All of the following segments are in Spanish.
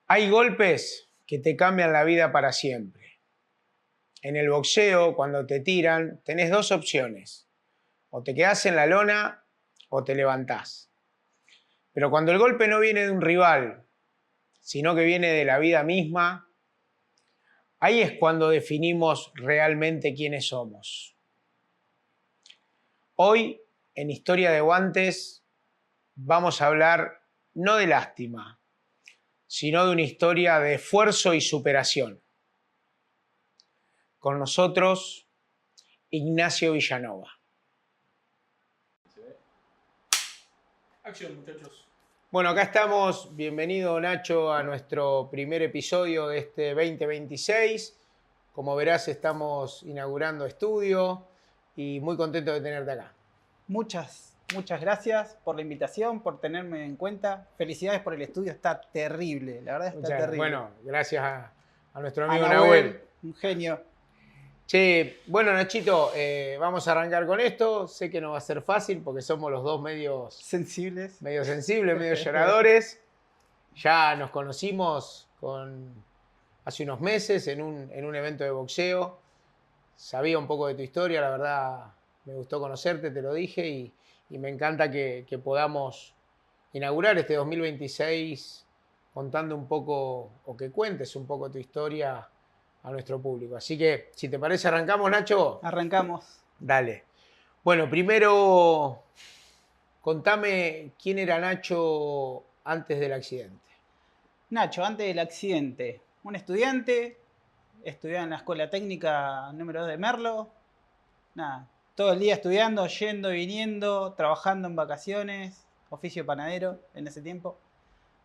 Hay golpes que te cambian la vida para siempre. En el boxeo, cuando te tiran, tenés dos opciones. O te quedás en la lona o te levantás. Pero cuando el golpe no viene de un rival, sino que viene de la vida misma, ahí es cuando definimos realmente quiénes somos. Hoy, en Historia de Guantes, vamos a hablar no de lástima, sino de una historia de esfuerzo y superación. Con nosotros, Ignacio Villanova. Acción, muchachos. Bueno, acá estamos. Bienvenido, Nacho, a nuestro primer episodio de este 2026. Como verás, estamos inaugurando estudio y muy contento de tenerte acá. Muchas gracias por la invitación, por tenerme en cuenta. Felicidades por el estudio, está terrible, la verdad está terrible. Bueno, gracias a nuestro amigo a Nahuel. Un genio. Che, bueno, Nachito, vamos a arrancar con esto. Sé que no va a ser fácil porque somos los dos medio sensibles, medio lloradores. Ya nos conocimos hace unos meses en un evento de boxeo. Sabía un poco de tu historia, la verdad me gustó conocerte, te lo dije, y me encanta que podamos inaugurar este 2026 contando un poco, o que cuentes un poco tu historia a nuestro público. Así que, si te parece, ¿arrancamos, Nacho? Arrancamos. Dale. Bueno, primero, contame quién era Nacho antes del accidente. Nacho, antes del accidente, un estudiante, estudiaba en la Escuela Técnica número 2 de Merlo. Nada, todo el día estudiando, yendo y viniendo, trabajando en vacaciones, oficio panadero en ese tiempo.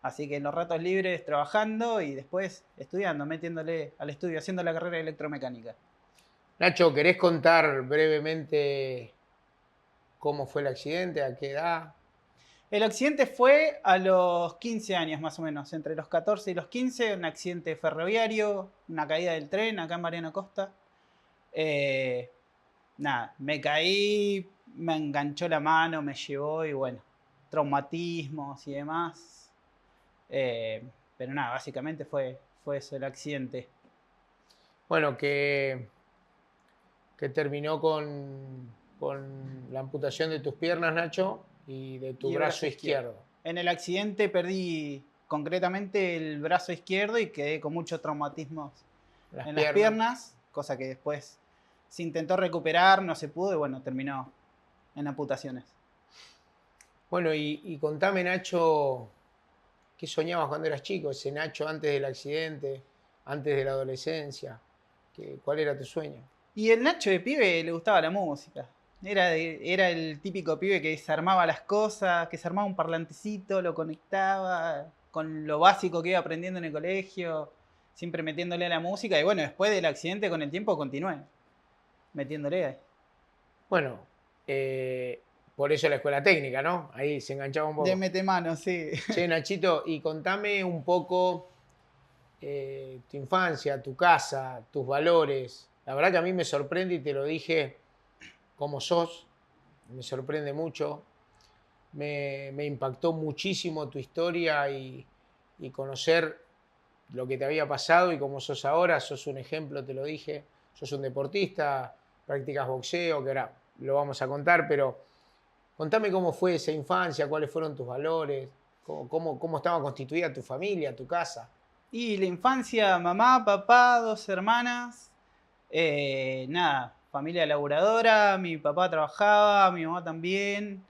Así que en los ratos libres trabajando y después estudiando, metiéndole al estudio, haciendo la carrera de electromecánica. Nacho, ¿querés contar brevemente cómo fue el accidente? ¿A qué edad? El accidente fue a los 15 años más o menos, entre los 14 y los 15, un accidente ferroviario, una caída del tren acá en Mariano Costa. Nada, me caí, me enganchó la mano, me llevó y bueno, traumatismos y demás. Pero nada, básicamente fue eso el accidente. Bueno, que terminó con la amputación de tus piernas, Nacho, y de tu brazo izquierdo. En el accidente perdí concretamente el brazo izquierdo y quedé con muchos traumatismos en las piernas, cosa que después se intentó recuperar, no se pudo y bueno, terminó en amputaciones. Bueno, y contame, Nacho, ¿qué soñabas cuando eras chico? Ese Nacho antes del accidente, antes de la adolescencia. ¿Cuál era tu sueño? Y el Nacho de pibe le gustaba la música. Era el típico pibe que se armaba las cosas, que se armaba un parlantecito, lo conectaba con lo básico que iba aprendiendo en el colegio, siempre metiéndole a la música. Y bueno, después del accidente, con el tiempo, continué metiéndole ahí. Bueno, por eso la escuela técnica, ¿no? Ahí se enganchaba un poco. De mete mano, sí. Che, Nachito, y contame un poco tu infancia, tu casa, tus valores. La verdad que a mí me sorprende y te lo dije cómo sos. Me sorprende mucho. Me impactó muchísimo tu historia y conocer lo que te había pasado y cómo sos ahora. Sos un ejemplo, te lo dije. Sos un deportista, practicas boxeo, que ahora lo vamos a contar, pero contame cómo fue esa infancia, cuáles fueron tus valores, cómo estaba constituida tu familia, tu casa. Y la infancia, mamá, papá, 2 hermanas, nada, familia laburadora, mi papá trabajaba, mi mamá también.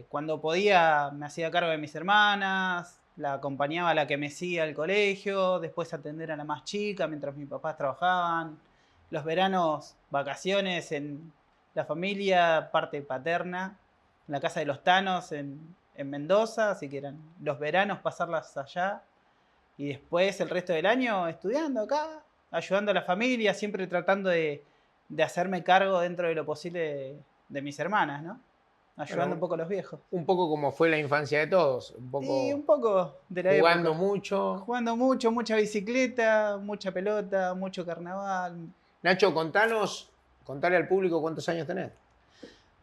Cuando podía me hacía cargo de mis hermanas, la acompañaba a la que me sigue al colegio, después atender a la más chica mientras mis papás trabajaban. Los veranos, vacaciones en la familia, parte paterna, en la casa de los Tanos en Mendoza, así que eran los veranos pasarlas allá. Y después el resto del año estudiando acá, ayudando a la familia, siempre tratando de hacerme cargo dentro de lo posible de mis hermanas, ¿no? Ayudando un poco a los viejos. Un poco como fue la infancia de todos. Un poco de la jugando época. Mucho. Jugando mucho, mucha bicicleta, mucha pelota, mucho carnaval. Nacho, contale al público cuántos años tenés.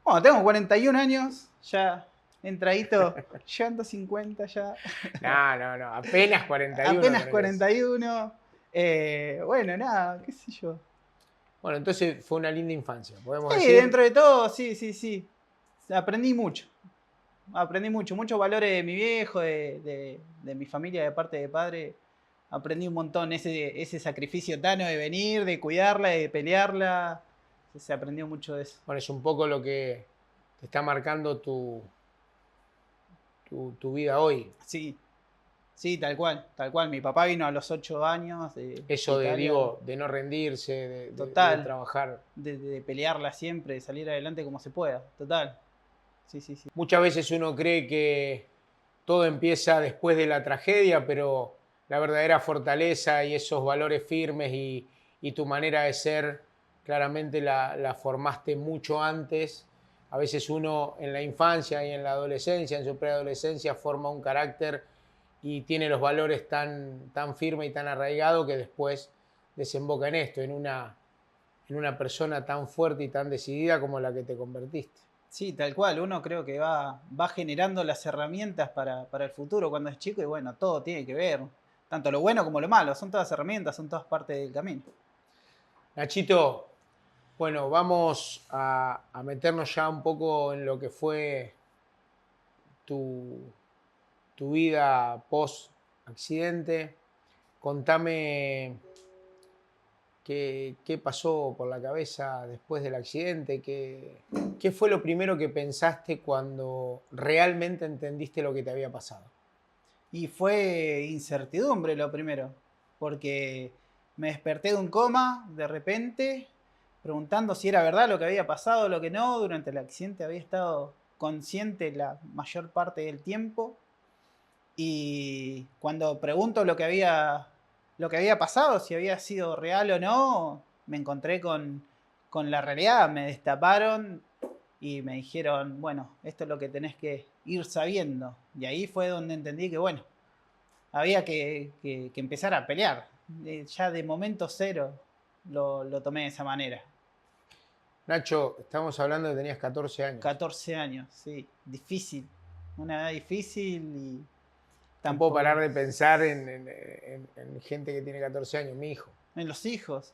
Bueno, tengo 41 años, ya entradito, yo ando 50 ya. No, apenas 41. Apenas 41. Bueno, nada, qué sé yo. Bueno, entonces fue una linda infancia, podemos Sí, decir. dentro de todo, sí. Aprendí mucho. Muchos valores de mi viejo, de mi familia de parte de padre. Aprendí un montón ese sacrificio tano de venir, de cuidarla, de pelearla. Se aprendió mucho de eso. Bueno, es un poco lo que te está marcando tu vida hoy. Sí, tal cual. Mi papá vino a los 8 años de Eso Italia. de no rendirse, de Total. trabajar. De pelearla siempre, de salir adelante como se pueda. Total. Sí. Muchas veces uno cree que todo empieza después de la tragedia, pero la verdadera fortaleza y esos valores firmes y tu manera de ser, claramente la formaste mucho antes. A veces uno en la infancia y en la adolescencia, en su preadolescencia, forma un carácter y tiene los valores tan firmes y tan arraigados que después desemboca en esto, en una persona tan fuerte y tan decidida como la que te convertiste. Sí, tal cual. Uno creo que va generando las herramientas para el futuro cuando es chico y bueno, todo tiene que ver. Tanto lo bueno como lo malo. Son todas herramientas, son todas partes del camino. Nachito, bueno, vamos a meternos ya un poco en lo que fue tu vida post-accidente. Contame qué pasó por la cabeza después del accidente, qué fue lo primero que pensaste cuando realmente entendiste lo que te había pasado. Y fue incertidumbre lo primero, porque me desperté de un coma de repente, preguntando si era verdad lo que había pasado o lo que no. Durante el accidente había estado consciente la mayor parte del tiempo. Y cuando pregunto lo que había pasado, si había sido real o no, me encontré con la realidad. Me destaparon y me dijeron, bueno, esto es lo que tenés que ir sabiendo. Y ahí fue donde entendí que, bueno, había que empezar a pelear. Ya de momento cero lo tomé de esa manera. Nacho, estamos hablando de que tenías 14 años. 14 años, sí, difícil. Una edad difícil y No puedo tampoco... parar de pensar en gente que tiene 14 años, mi hijo. En los hijos.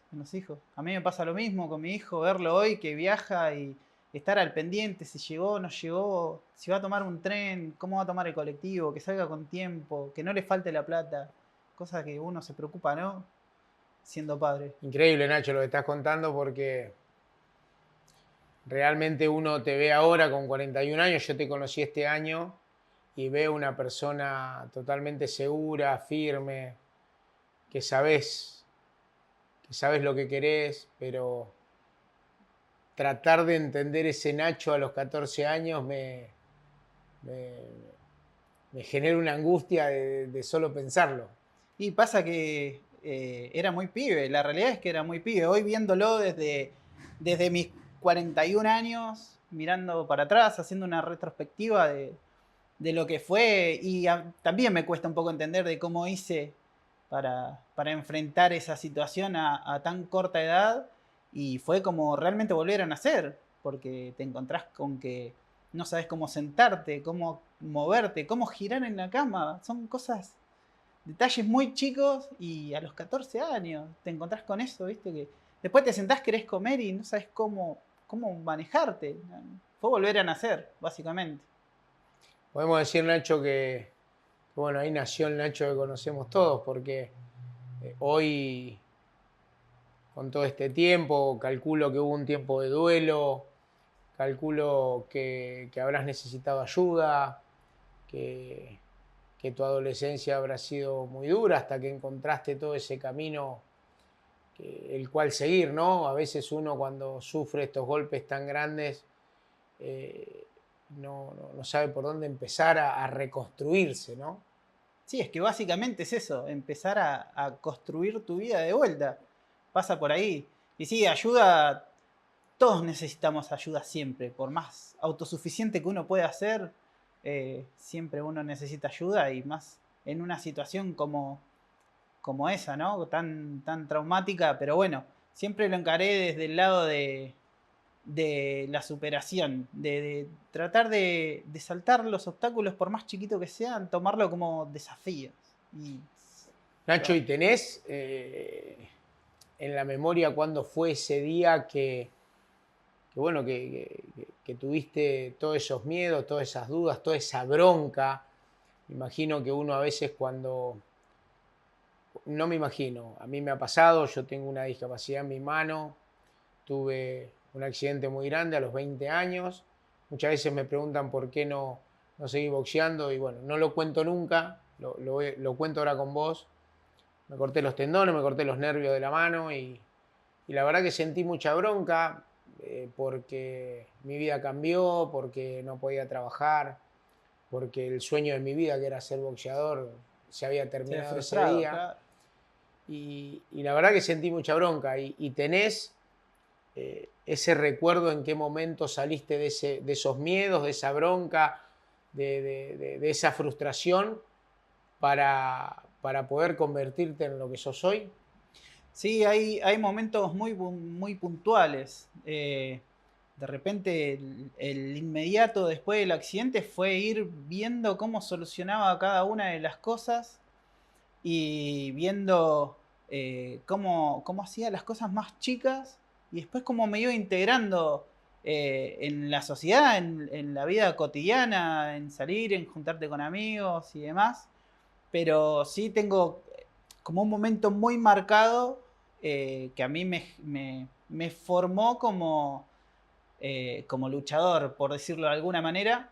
A mí me pasa lo mismo con mi hijo, verlo hoy que viaja y estar al pendiente, si llegó o no llegó, si va a tomar un tren, cómo va a tomar el colectivo, que salga con tiempo, que no le falte la plata. Cosa que uno se preocupa, ¿no? Siendo padre. Increíble, Nacho, lo que estás contando porque realmente uno te ve ahora con 41 años, yo te conocí este año y veo una persona totalmente segura, firme, que sabes lo que querés, pero tratar de entender ese Nacho a los 14 años me genera una angustia de solo pensarlo. Y pasa que era muy pibe, la realidad es que era muy pibe. Hoy viéndolo desde mis 41 años, mirando para atrás, haciendo una retrospectiva de lo que fue, y también me cuesta un poco entender de cómo hice para enfrentar esa situación a tan corta edad, y fue como realmente volver a nacer, porque te encontrás con que no sabes cómo sentarte, cómo moverte, cómo girar en la cama. Son cosas, detalles muy chicos, y a los 14 años te encontrás con eso, ¿viste? Que después te sentás, querés comer y no sabes cómo manejarte. Fue volver a nacer, básicamente. Podemos decir, Nacho, que bueno, ahí nació el Nacho que conocemos todos, porque hoy, con todo este tiempo, calculo que hubo un tiempo de duelo, calculo que habrás necesitado ayuda, que tu adolescencia habrá sido muy dura hasta que encontraste todo ese camino el cual seguir, ¿no? A veces uno cuando sufre estos golpes tan grandes no sabe por dónde empezar a reconstruirse, ¿no? Sí, es que básicamente es eso, empezar a construir tu vida de vuelta. Pasa por ahí. Y sí, ayuda, todos necesitamos ayuda siempre. Por más autosuficiente que uno pueda ser, siempre uno necesita ayuda, y más en una situación como esa, ¿no? Tan traumática, pero bueno, siempre lo encaré desde el lado de de la superación, de tratar de saltar los obstáculos por más chiquito que sean, tomarlo como desafíos. Y, Nacho, ¿y tenés en la memoria cuándo fue ese día bueno, que tuviste todos esos miedos, todas esas dudas, toda esa bronca? Me imagino que uno a veces no me imagino, a mí me ha pasado, yo tengo una discapacidad en mi mano, tuve un accidente muy grande a los 20 años, muchas veces me preguntan por qué no seguí boxeando y bueno, no lo cuento nunca, lo cuento ahora con vos. Me corté los tendones, me corté los nervios de la mano y la verdad que sentí mucha bronca porque mi vida cambió, porque no podía trabajar, porque el sueño de mi vida, que era ser boxeador, se había se ha terminado ese frustrado, día. claro. Y la verdad que sentí mucha bronca. Y tenés ese recuerdo en qué momento saliste de esos miedos, de esa bronca, de esa frustración para poder convertirte en lo que sos hoy. Sí, hay momentos muy puntuales. De repente el inmediato después del accidente fue ir viendo cómo solucionaba cada una de las cosas y viendo cómo hacía las cosas más chicas y después cómo me iba integrando en la sociedad, en la vida cotidiana, en salir, en juntarte con amigos y demás. Pero sí tengo como un momento muy marcado que a mí me formó como luchador, por decirlo de alguna manera,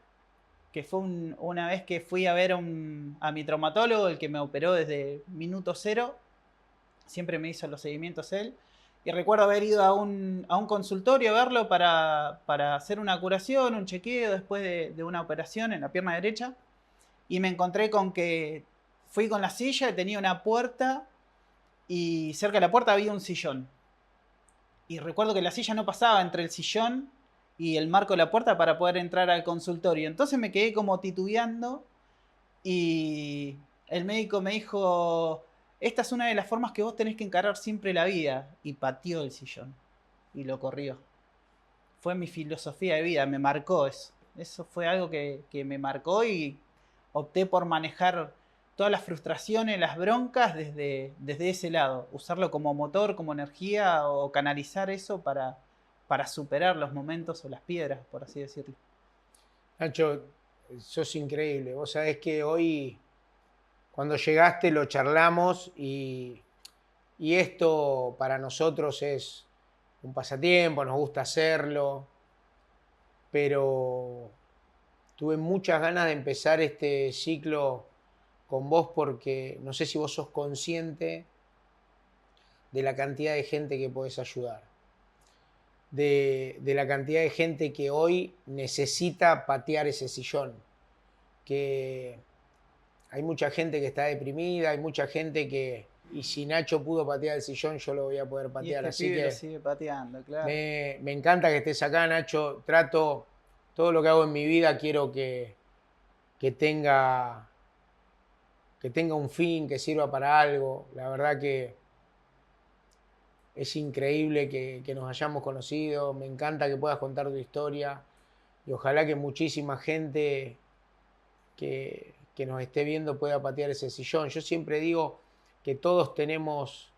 que fue una vez que fui a ver a mi traumatólogo, el que me operó desde minuto cero, siempre me hizo los seguimientos él, y recuerdo haber ido a un consultorio a verlo para hacer una curación, un chequeo después de una operación en la pierna derecha, y me encontré con que fui con la silla, tenía una puerta, y cerca de la puerta había un sillón. Y recuerdo que la silla no pasaba entre el sillón y el marco de la puerta para poder entrar al consultorio. Entonces me quedé como titubeando y el médico me dijo, esta es una de las formas que vos tenés que encarar siempre la vida. Y pateó el sillón y lo corrió. Fue mi filosofía de vida, me marcó eso. Eso fue algo que me marcó y opté por manejar todas las frustraciones, las broncas desde ese lado. Usarlo como motor, como energía o canalizar eso para superar los momentos o las piedras, por así decirlo. Nacho, sos increíble. Vos sabés que hoy, cuando llegaste, lo charlamos y esto para nosotros es un pasatiempo, nos gusta hacerlo, pero tuve muchas ganas de empezar este ciclo con vos porque no sé si vos sos consciente de la cantidad de gente que podés ayudar, de la cantidad de gente que hoy necesita patear ese sillón, que hay mucha gente que está deprimida, hay mucha gente que, y si Nacho pudo patear el sillón, yo lo voy a poder Y patear. este Así pibe lo que sigue pateando, claro. me encanta que estés acá, Nacho. Trato, todo lo que hago en mi vida, quiero que tenga, que tenga un fin, que sirva para algo. La verdad que es increíble que nos hayamos conocido. Me encanta que puedas contar tu historia. Y ojalá que muchísima gente que nos esté viendo pueda patear ese sillón. Yo siempre digo que todos tenemos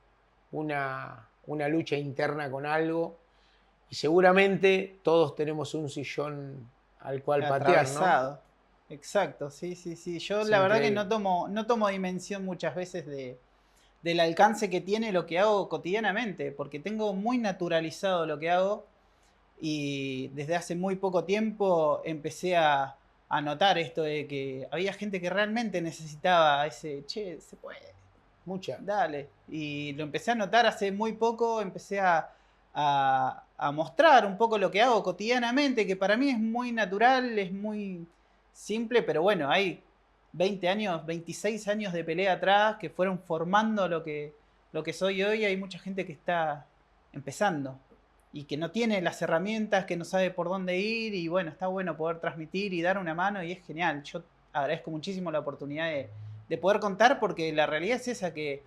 una lucha interna con algo y seguramente todos tenemos un sillón al cual patear, ¿no? Atravesado. Exacto, sí, sí, sí. Yo Es la verdad que increíble. no tomo dimensión muchas veces del alcance que tiene lo que hago cotidianamente, porque tengo muy naturalizado lo que hago y desde hace muy poco tiempo empecé a notar esto de que había gente que realmente necesitaba ese, che, se puede, Mucha. dale. Y lo empecé a notar hace muy poco, empecé a mostrar un poco lo que hago cotidianamente, que para mí es muy natural, es muy simple, pero bueno, hay 20 años, 26 años de pelea atrás que fueron formando lo que soy hoy. Hay mucha gente que está empezando y que no tiene las herramientas, que no sabe por dónde ir y bueno, está bueno poder transmitir y dar una mano y es genial. Yo agradezco muchísimo la oportunidad de poder contar porque la realidad es esa, que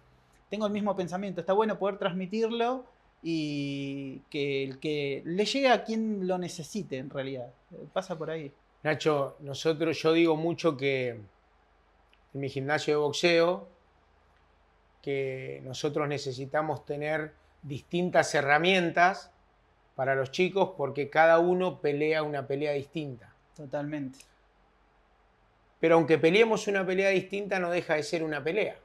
tengo el mismo pensamiento, está bueno poder transmitirlo y que el que le llegue a quien lo necesite en realidad. Pasa por ahí. Nacho, yo digo mucho que en mi gimnasio de boxeo, que nosotros necesitamos tener distintas herramientas para los chicos porque cada uno pelea una pelea distinta. Totalmente. Pero aunque peleemos una pelea distinta, no deja de ser una pelea.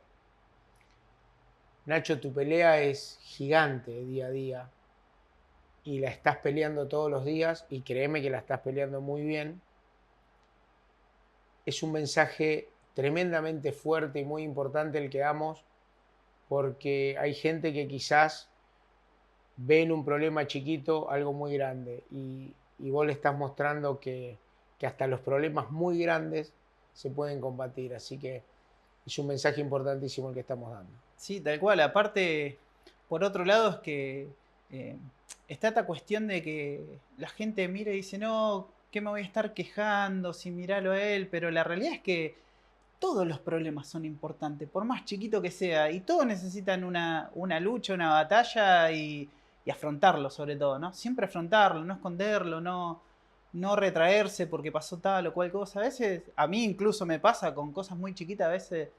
Nacho, tu pelea es gigante día a día y la estás peleando todos los días y créeme que la estás peleando muy bien. Es un mensaje tremendamente fuerte y muy importante el que damos porque hay gente que quizás ve en un problema chiquito algo muy grande y vos le estás mostrando que hasta los problemas muy grandes se pueden combatir. Así que es un mensaje importantísimo el que estamos dando. Sí, tal cual. Aparte, por otro lado, es que está esta cuestión de que la gente mira y dice, no, ¿qué me voy a estar quejando si miralo a él? Pero la realidad es que todos los problemas son importantes, por más chiquito que sea, y todos necesitan una lucha, una batalla y afrontarlo sobre todo, ¿no? Siempre afrontarlo, no esconderlo, no retraerse porque pasó tal o cual cosa. A veces, a mí incluso me pasa con cosas muy chiquitas, a veces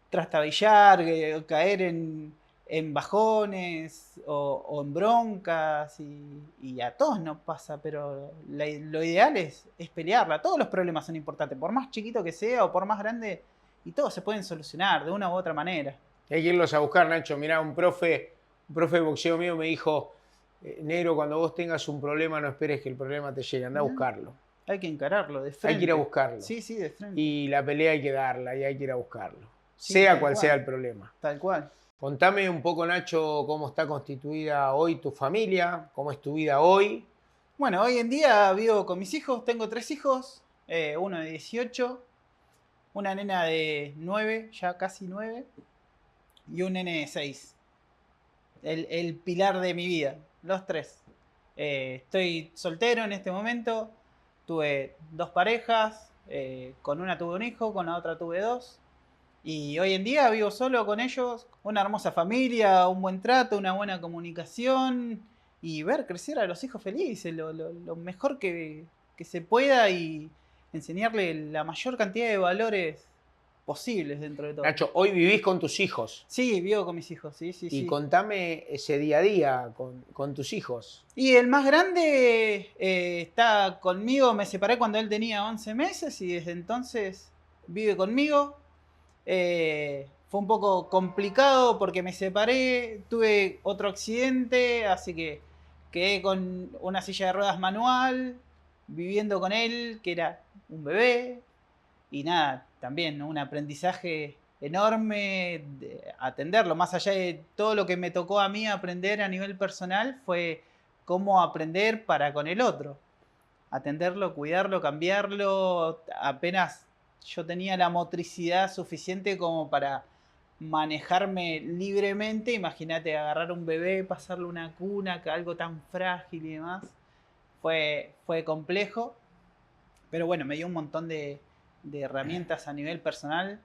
trastabillar, caer en bajones o en broncas y a todos nos pasa, pero lo ideal es pelearla. Todos los problemas son importantes, por más chiquito que sea o por más grande, y todos se pueden solucionar de una u otra manera. Hay que irlos a buscar, Nacho. Mirá, un profe de boxeo mío me dijo, negro, cuando vos tengas un problema no esperes que el problema te llegue, anda a buscarlo. Hay que encararlo de frente. Hay que ir a buscarlo. Sí, sí, de frente. Y la pelea hay que darla y hay que ir a buscarlo. Sí, sea cual sea el problema. Tal cual. Contame un poco, Nacho, cómo está constituida hoy tu familia, cómo es tu vida hoy. Bueno, hoy en día vivo con mis hijos, tengo 3 hijos, uno de 18, una nena de 9, ya casi 9, y un nene de 6. El pilar de mi vida, los 3. Estoy soltero en este momento, tuve 2 parejas, con una tuve un hijo, con la otra tuve 2. Y hoy en día vivo solo con ellos, una hermosa familia, un buen trato, una buena comunicación y ver crecer a los hijos felices, lo mejor que se pueda y enseñarle la mayor cantidad de valores posibles dentro de todo. Nacho, hoy vivís con tus hijos. Sí, vivo con mis hijos, sí. Y contame ese día a día con tus hijos. Y el más grande está conmigo, me separé cuando él tenía 11 meses y desde entonces vive conmigo. Fue un poco complicado porque me separé, tuve otro accidente, así que quedé con una silla de ruedas manual, viviendo con él, que era un bebé, y nada, también, ¿no? Un aprendizaje enorme de atenderlo, más allá de todo lo que me tocó a mí aprender a nivel personal, fue cómo aprender para con el otro, atenderlo, cuidarlo, cambiarlo, apenas yo tenía la motricidad suficiente como para manejarme libremente. Imagínate agarrar un bebé, pasarle una cuna, que algo tan frágil y demás. Fue complejo, pero bueno, me dio un montón de herramientas a nivel personal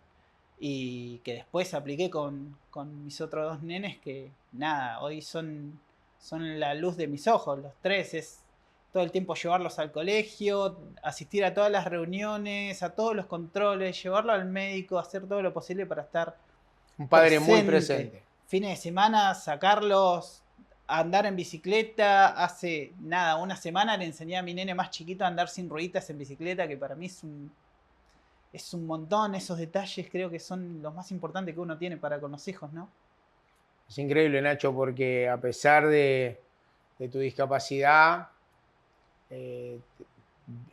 y que después apliqué con mis otros 2 nenes que nada, hoy son la luz de mis ojos, los 3. Es todo el tiempo llevarlos al colegio, asistir a todas las reuniones, a todos los controles, llevarlo al médico, hacer todo lo posible para estar un padre muy presente. Fines de semana, sacarlos a andar en bicicleta. Hace nada, una semana le enseñé a mi nene más chiquito a andar sin rueditas en bicicleta, que para mí es un montón. Esos detalles creo que son los más importantes que uno tiene para con los hijos, ¿no? Es increíble, Nacho, porque a pesar de tu discapacidad,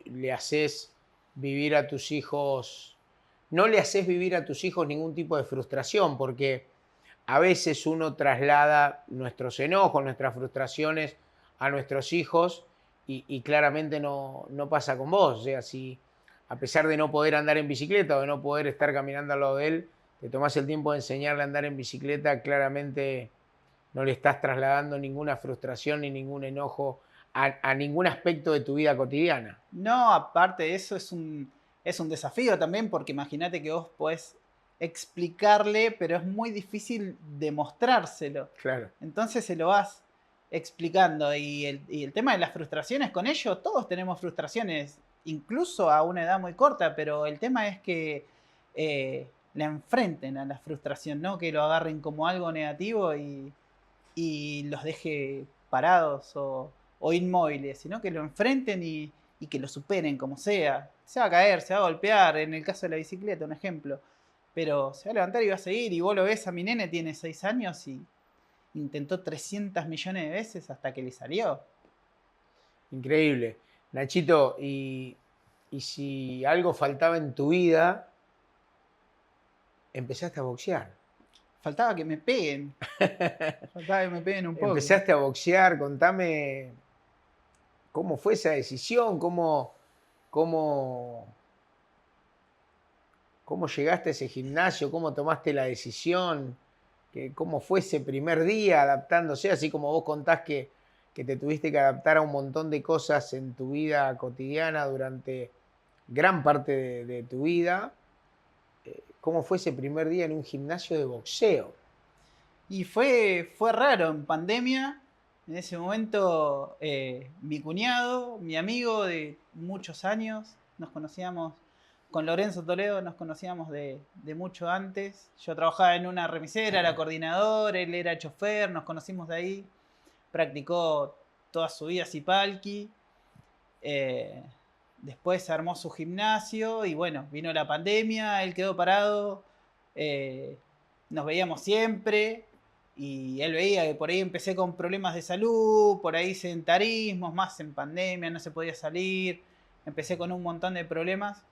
le haces vivir a tus hijos, no le haces vivir a tus hijos ningún tipo de frustración, porque a veces uno traslada nuestros enojos, nuestras frustraciones a nuestros hijos y claramente no pasa con vos. O sea, si a pesar de no poder andar en bicicleta o de no poder estar caminando al lado de él, te tomás el tiempo de enseñarle a andar en bicicleta, claramente no le estás trasladando ninguna frustración ni ningún enojo a ningún aspecto de tu vida cotidiana. No, aparte de eso es un desafío también, porque imagínate que vos podés explicarle, pero es muy difícil demostrárselo. Claro. Entonces se lo vas explicando. Y el tema de las frustraciones con ellos, todos tenemos frustraciones, incluso a una edad muy corta, pero el tema es que la enfrenten a la frustración, no que lo agarren como algo negativo y los deje parados o inmóviles, sino que lo enfrenten y que lo superen como sea. Se va a caer, se va a golpear, en el caso de la bicicleta, un ejemplo. Pero se va a levantar y va a seguir. Y vos lo ves a mi nene, tiene 6 años y intentó 300 millones de veces hasta que le salió. Increíble. Nachito, y si algo faltaba en tu vida, empezaste a boxear. Faltaba que me peguen. Faltaba que me peguen un poco. Empezaste a boxear, contame cómo fue esa decisión, cómo llegaste a ese gimnasio, cómo tomaste la decisión, cómo fue ese primer día adaptándose, así como vos contás que te tuviste que adaptar a un montón de cosas en tu vida cotidiana durante gran parte de tu vida. ¿Cómo fue ese primer día en un gimnasio de boxeo? Y fue raro en pandemia. En ese momento, mi cuñado, mi amigo de muchos años, nos conocíamos con Lorenzo Toledo, nos conocíamos de mucho antes. Yo trabajaba en una remisera, era coordinador, él era chofer, nos conocimos de ahí. Practicó toda su vida Zipalki. Después se armó su gimnasio y bueno, vino la pandemia, él quedó parado. Nos veíamos siempre. Y él veía que por ahí empecé con problemas de salud, por ahí sedentarismos, más en pandemia, no se podía salir. Empecé con un montón de problemas.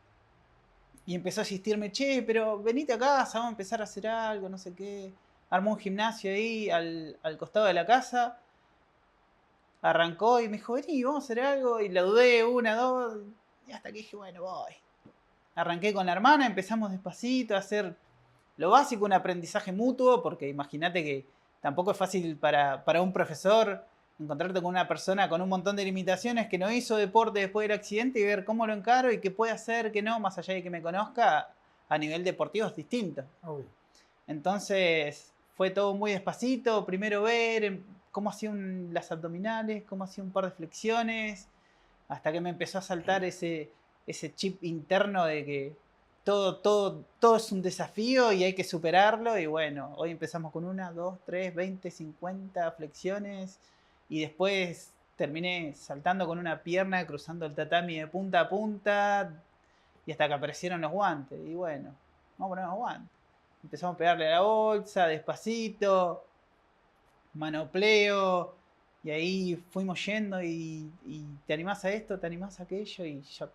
Y empezó a asistirme, che, pero venite a casa, vamos a empezar a hacer algo, no sé qué. Armó un gimnasio ahí al costado de la casa. Arrancó y me dijo, vení, vamos a hacer algo. Y la dudé, una, dos, y hasta que dije, bueno, voy. Arranqué con la hermana, empezamos despacito a hacer lo básico, un aprendizaje mutuo, porque imagínate que tampoco es fácil para un profesor encontrarte con una persona con un montón de limitaciones que no hizo deporte después del accidente y ver cómo lo encaro y qué puede hacer, qué no, más allá de que me conozca, a nivel deportivo es distinto. Obvio. Entonces fue todo muy despacito, primero ver cómo hacía las abdominales, cómo hacía un par de flexiones, hasta que me empezó a saltar ese chip interno de que todo es un desafío y hay que superarlo. Y bueno, hoy empezamos con 1, 2, 3, 20, 50 flexiones. Y después terminé saltando con una pierna, cruzando el tatami de punta a punta. Y hasta que aparecieron los guantes. Y bueno, vamos a poner los guantes. Empezamos a pegarle a la bolsa, despacito, manopleo. Y ahí fuimos yendo y te animás a esto, te animás a aquello. Y yo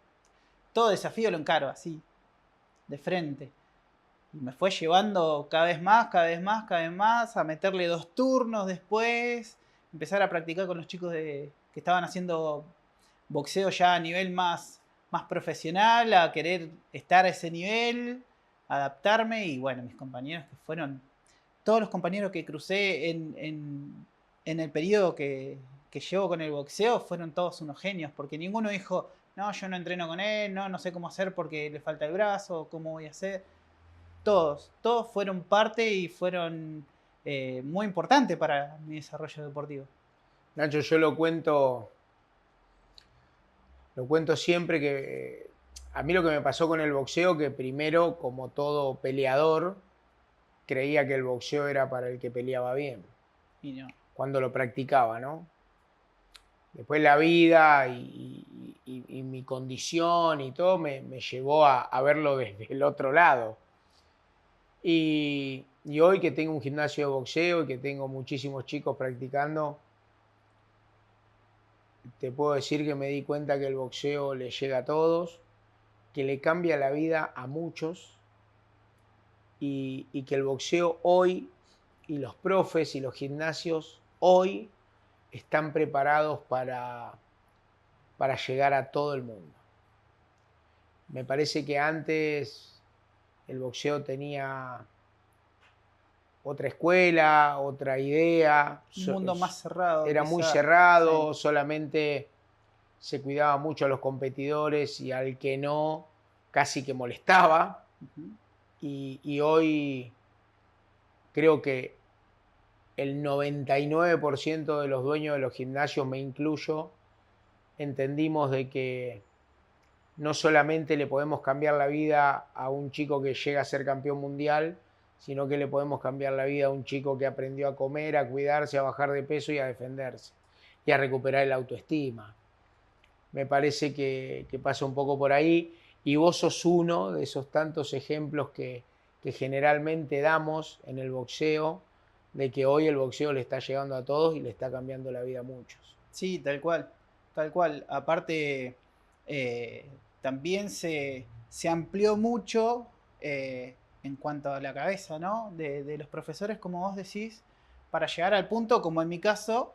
todo desafío lo encaro así, de frente. Y me fue llevando cada vez más, cada vez más, cada vez más, a meterle 2 turnos después, empezar a practicar con los chicos que estaban haciendo boxeo ya a nivel más profesional, a querer estar a ese nivel, adaptarme. Y bueno, mis compañeros que fueron, todos los compañeros que crucé en el periodo que llevo con el boxeo, fueron todos unos genios, porque ninguno dijo, no, yo no entreno con él, no sé cómo hacer porque le falta el brazo, cómo voy a hacer. Todos fueron parte y fueron muy importantes para mi desarrollo deportivo. Nacho, yo lo cuento siempre que a mí lo que me pasó con el boxeo, que primero, como todo peleador, creía que el boxeo era para el que peleaba bien. Y no. Cuando lo practicaba, ¿no? Después la vida y mi condición y todo me llevó a verlo desde el otro lado. Y hoy que tengo un gimnasio de boxeo y que tengo muchísimos chicos practicando, te puedo decir que me di cuenta que el boxeo le llega a todos, que le cambia la vida a muchos y que el boxeo hoy y los profes y los gimnasios hoy están preparados para llegar a todo el mundo. Me parece que antes el boxeo tenía otra escuela, otra idea. Un mundo más cerrado. Era muy cerrado, sí. Solamente se cuidaba mucho a los competidores y al que no, casi que molestaba. y hoy creo que el 99% de los dueños de los gimnasios, me incluyo, entendimos de que no solamente le podemos cambiar la vida a un chico que llega a ser campeón mundial, sino que le podemos cambiar la vida a un chico que aprendió a comer, a cuidarse, a bajar de peso y a defenderse, y a recuperar el autoestima. Me parece que pasa un poco por ahí, y vos sos uno de esos tantos ejemplos que generalmente damos en el boxeo, de que hoy el boxeo le está llegando a todos y le está cambiando la vida a muchos. Sí, tal cual, tal cual. Aparte, también se amplió mucho en cuanto a la cabeza, ¿no? De los profesores, como vos decís, para llegar al punto, como en mi caso,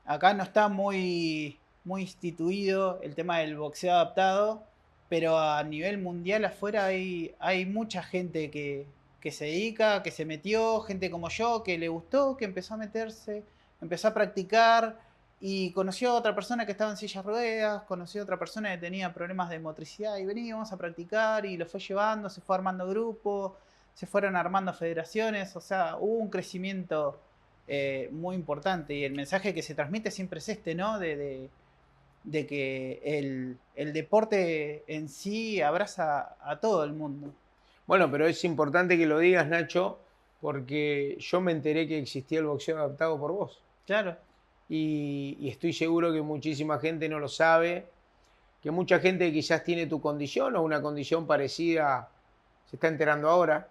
acá no está muy instituido el tema del boxeo adaptado, pero a nivel mundial afuera hay mucha gente que se dedica, que se metió, gente como yo, que le gustó, que empezó a meterse, empezó a practicar y conoció a otra persona que estaba en silla de ruedas, conoció a otra persona que tenía problemas de motricidad y veníamos a practicar y lo fue llevando, se fue armando grupos, se fueron armando federaciones, o sea, hubo un crecimiento muy importante y el mensaje que se transmite siempre es este, ¿no? De que el deporte en sí abraza a todo el mundo. Bueno, pero es importante que lo digas, Nacho, porque yo me enteré que existía el boxeo adaptado por vos. Claro. Y estoy seguro que muchísima gente no lo sabe, que mucha gente que quizás tiene tu condición o una condición parecida se está enterando ahora.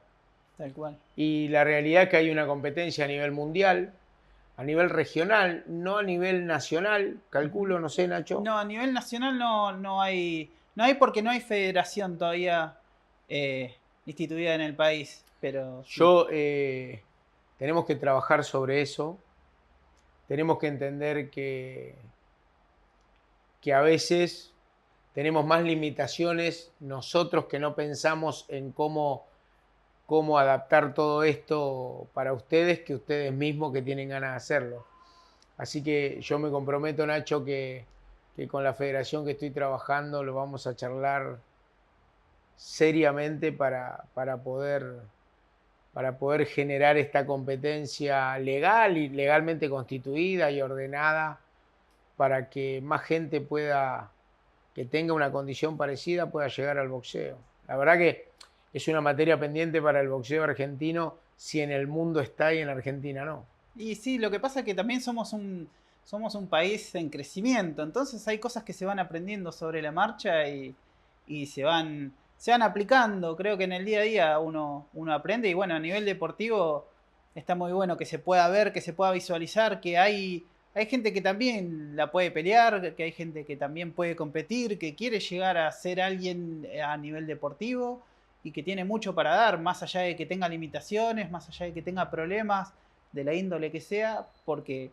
Tal cual. Y la realidad es que hay una competencia a nivel mundial, a nivel regional, no a nivel nacional, calculo, no sé, Nacho. No, a nivel nacional no hay porque no hay federación todavía instituida en el país, pero sí. Tenemos que trabajar sobre eso, tenemos que entender que a veces tenemos más limitaciones nosotros que no pensamos en cómo adaptar todo esto para ustedes que ustedes mismos que tienen ganas de hacerlo. Así que yo me comprometo, Nacho, que con la federación que estoy trabajando lo vamos a charlar seriamente para poder generar esta competencia legal y legalmente constituida y ordenada para que más gente que tenga una condición parecida pueda llegar al boxeo. La verdad que es una materia pendiente para el boxeo argentino, si en el mundo está y en Argentina no. Y sí, lo que pasa es que también somos un país en crecimiento, entonces hay cosas que se van aprendiendo sobre la marcha y se van aplicando. Creo que en el día a día uno aprende y bueno, a nivel deportivo está muy bueno que se pueda ver, que se pueda visualizar, que hay gente que también la puede pelear, que hay gente que también puede competir, que quiere llegar a ser alguien a nivel deportivo y que tiene mucho para dar, más allá de que tenga limitaciones, más allá de que tenga problemas de la índole que sea, porque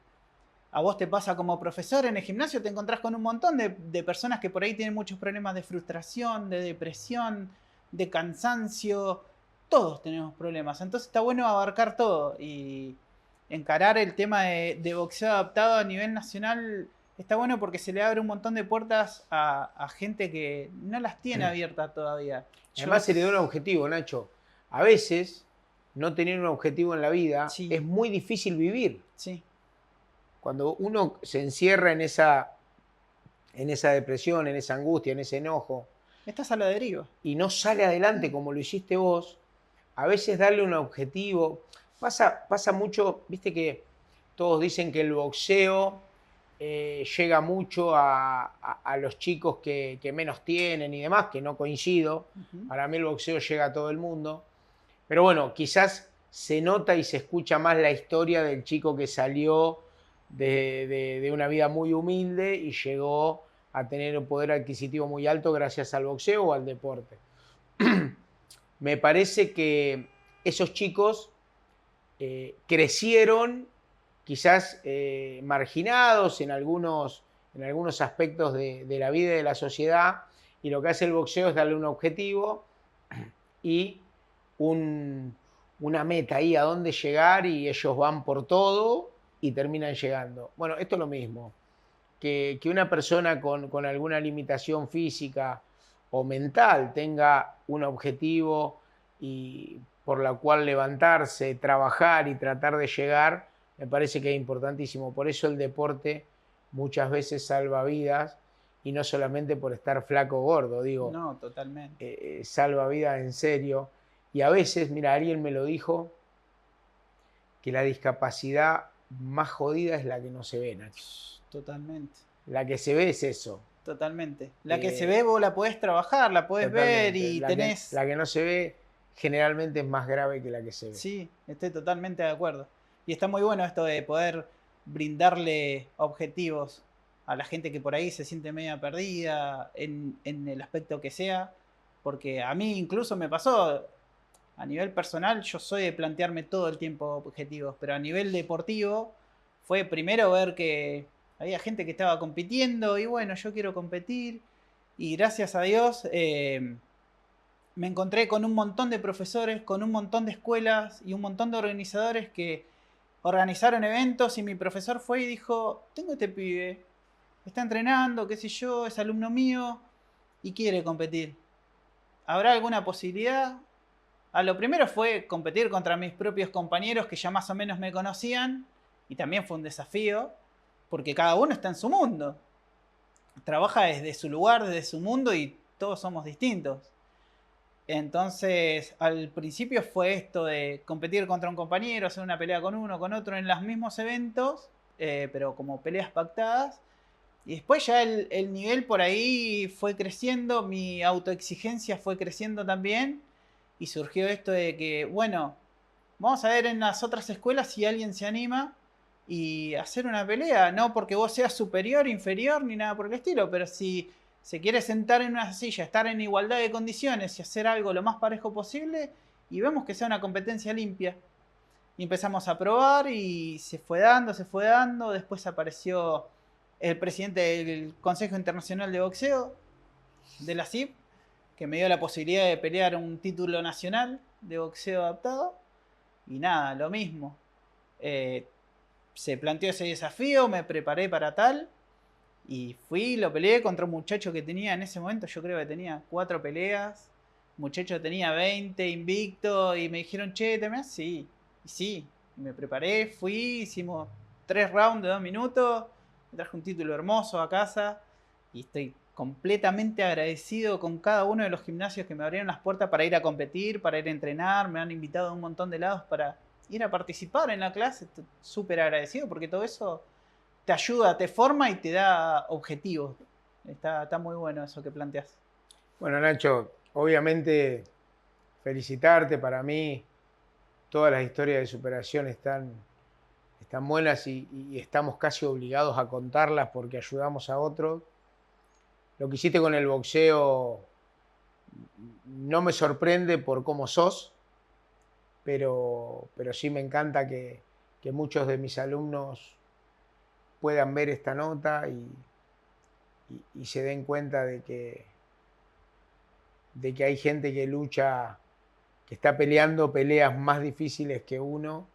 a vos te pasa como profesor en el gimnasio, te encontrás con un montón de personas que por ahí tienen muchos problemas de frustración, de depresión, de cansancio, todos tenemos problemas, entonces está bueno abarcar todo y encarar el tema de boxeo adaptado a nivel nacional está bueno porque se le abre un montón de puertas a gente que no las tiene abiertas todavía. Además se le da un objetivo, Nacho. A veces, no tener un objetivo en la vida Sí. es muy difícil vivir. Sí. Cuando uno se encierra en esa depresión, en esa angustia, en ese enojo, Estás a la deriva. y no sale adelante como lo hiciste vos, a veces darle un objetivo. Pasa mucho, viste que todos dicen que el boxeo llega mucho a los chicos que menos tienen y demás, que no coincido. Para mí el boxeo llega a todo el mundo. Pero bueno, quizás se nota y se escucha más la historia del chico que salió de una vida muy humilde y llegó a tener un poder adquisitivo muy alto gracias al boxeo o al deporte. Me parece que esos chicos crecieron quizás marginados en algunos aspectos de la vida y de la sociedad, y lo que hace el boxeo es darle un objetivo y una meta ahí a dónde llegar, y ellos van por todo y terminan llegando. Bueno, esto es lo mismo, que una persona con alguna limitación física o mental tenga un objetivo y por la cual levantarse, trabajar y tratar de llegar, me parece que es importantísimo. Por eso el deporte muchas veces salva vidas y no solamente por estar flaco o gordo, digo, No, totalmente. salva vidas en serio. Y a veces, mira, alguien me lo dijo, que la discapacidad más jodida es la que no se ve, Nacho. Totalmente. La que se ve es eso. Totalmente. La que se ve vos la podés trabajar, la podés ver Totalmente. y tenés... La que no se ve generalmente es más grave que la que se ve. Sí, estoy totalmente de acuerdo. Y está muy bueno esto de poder brindarle objetivos a la gente que por ahí se siente media perdida en el aspecto que sea. Porque a mí incluso me pasó, a nivel personal, yo soy de plantearme todo el tiempo objetivos, pero a nivel deportivo fue primero ver que había gente que estaba compitiendo y bueno, yo quiero competir. Y gracias a Dios me encontré con un montón de profesores, con un montón de escuelas y un montón de organizadores que organizaron eventos y mi profesor fue y dijo, tengo este pibe, está entrenando, qué sé yo, es alumno mío y quiere competir. ¿Habrá alguna posibilidad? A lo primero fue competir contra mis propios compañeros que ya más o menos me conocían y también fue un desafío porque cada uno está en su mundo. Trabaja desde su lugar, desde su mundo y todos somos distintos. Entonces, al principio fue esto de competir contra un compañero, hacer una pelea con uno, con otro en los mismos eventos, pero como peleas pactadas. Y después ya el nivel por ahí fue creciendo, mi autoexigencia fue creciendo también. Y surgió esto de que, bueno, vamos a ver en las otras escuelas si alguien se anima y hacer una pelea. No porque vos seas superior, inferior, ni nada por el estilo, pero si se quiere sentar en una silla, estar en igualdad de condiciones y hacer algo lo más parejo posible, y vemos que sea una competencia limpia. Y empezamos a probar y se fue dando, se fue dando. Después apareció el presidente del Consejo Internacional de Boxeo, de la CIB, que me dio la posibilidad de pelear un título nacional de boxeo adaptado. Y nada, lo mismo. Eh, Se planteó ese desafío, me preparé para tal. Y fui, lo peleé contra un muchacho que tenía en ese momento, yo creo que tenía 4 peleas. El muchacho tenía 20, invicto. Y me dijeron, che, ¿te me das? Sí. Y sí, me preparé, fui, hicimos 3 rounds de 2 minutos. Me traje un título hermoso a casa. Y estoy completamente agradecido con cada uno de los gimnasios que me abrieron las puertas para ir a competir, para ir a entrenar. Me han invitado a un montón de lados para ir a participar en la clase. Estoy súper agradecido porque todo eso te ayuda, te forma y te da objetivos. Está muy bueno eso que planteas. Bueno, Nacho, obviamente felicitarte. Para mí todas las historias de superación están buenas y estamos casi obligados a contarlas porque ayudamos a otros. Lo que hiciste con el boxeo no me sorprende por cómo sos, pero sí me encanta que muchos de mis alumnos puedan ver esta nota y se den cuenta de que hay gente que lucha, que está peleando peleas más difíciles que uno,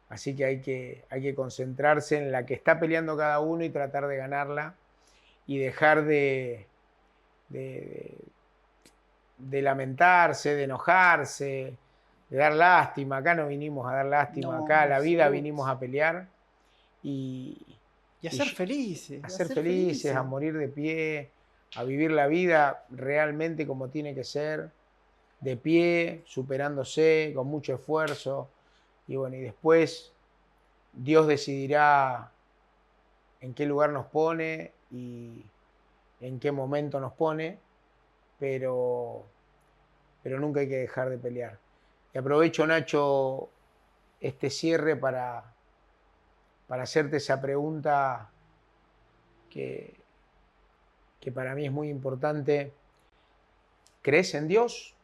así que hay que concentrarse en la que está peleando cada uno y tratar de ganarla y dejar de lamentarse, de enojarse, de dar lástima. Acá no vinimos a dar lástima, No, acá a la vida absoluto. vinimos a pelear y, Y a y ser felices. a ser felices, a morir de pie, a vivir la vida realmente como tiene que ser, de pie, superándose, con mucho esfuerzo. Y bueno, y después Dios decidirá en qué lugar nos pone y en qué momento nos pone, pero nunca hay que dejar de pelear. Y aprovecho, Nacho, este cierre para hacerte esa pregunta que para mí es muy importante. ¿Crees en Dios?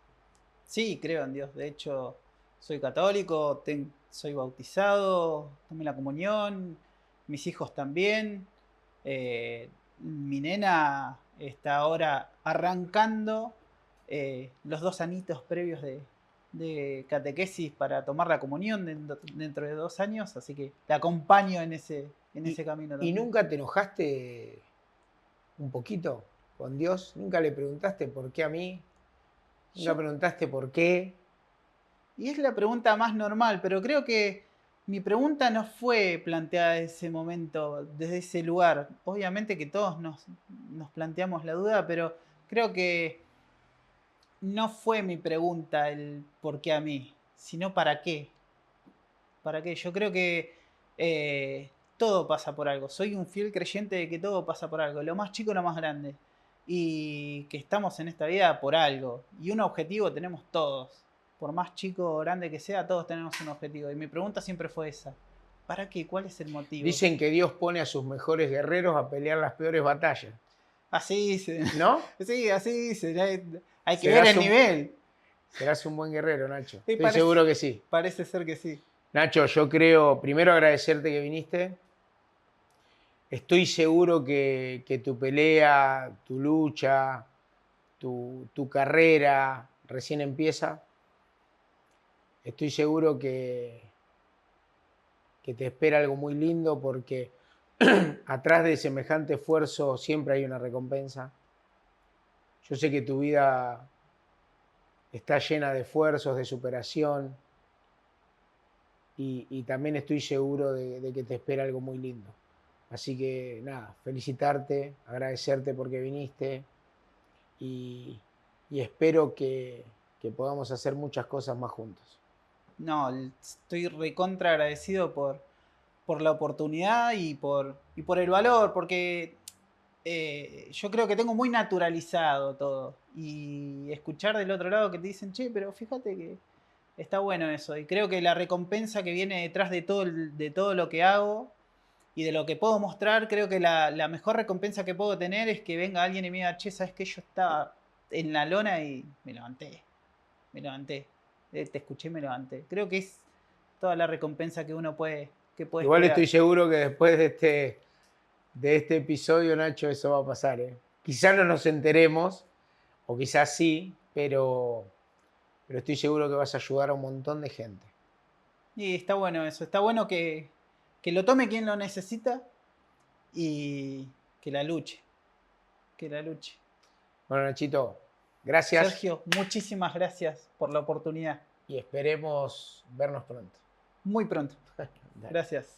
Sí, creo en Dios. De hecho, soy católico, soy bautizado, tomé la comunión, mis hijos también. Mi nena está ahora arrancando los 2 anitos previos de catequesis para tomar la comunión dentro de 2 años, así que la acompaño en ese camino ¿Y también. nunca te enojaste un poquito con Dios? ¿Nunca le preguntaste por qué a mí? ¿Nunca Yo preguntaste por qué? Y es la pregunta más normal, pero creo que mi pregunta no fue planteada en ese momento, desde ese lugar. Obviamente que todos nos planteamos la duda, pero creo que no fue mi pregunta el por qué a mí, sino para qué. ¿Para qué? Yo creo que todo pasa por algo. Soy un fiel creyente de que todo pasa por algo. Lo más chico, lo más grande. Y que estamos en esta vida por algo. Y un objetivo tenemos todos. Por más chico o grande que sea, todos tenemos un objetivo. Y mi pregunta siempre fue esa. ¿Para qué? ¿Cuál es el motivo? Dicen que Dios pone a sus mejores guerreros a pelear las peores batallas. Así dice. ¿No? Sí, así dice. Hay que ver el nivel. Serás un buen guerrero, Nacho. Sí, Estoy seguro que sí. Parece ser que sí. Nacho, yo creo, primero agradecerte que viniste. Estoy seguro que tu pelea, tu lucha, tu carrera recién empieza. Estoy seguro que te espera algo muy lindo porque atrás de semejante esfuerzo siempre hay una recompensa. Yo sé que tu vida está llena de esfuerzos, de superación y también estoy seguro de que te espera algo muy lindo. Así que nada, felicitarte, agradecerte porque viniste y espero que podamos hacer muchas cosas más juntos. No, estoy recontra agradecido por la oportunidad y por el valor, porque yo creo que tengo muy naturalizado todo. Y escuchar del otro lado que te dicen, che, pero fíjate que está bueno eso. Y creo que la recompensa que viene detrás de todo lo que hago y de lo que puedo mostrar, creo que la mejor recompensa que puedo tener es que venga alguien y me diga, che, sabes que yo estaba en la lona y me levanté. Te escuché y me levanté. Creo que es toda la recompensa que uno puede Igual esperar. estoy seguro que después de este episodio, Nacho, eso va a pasar. Quizás no nos enteremos, o quizás sí, pero estoy seguro que vas a ayudar a un montón de gente. Y está bueno eso. Está bueno que lo tome quien lo necesita y que la luche. Que la luche. Bueno, Nachito, gracias. Sergio, muchísimas gracias por la oportunidad. Y esperemos vernos pronto. Muy pronto. Gracias.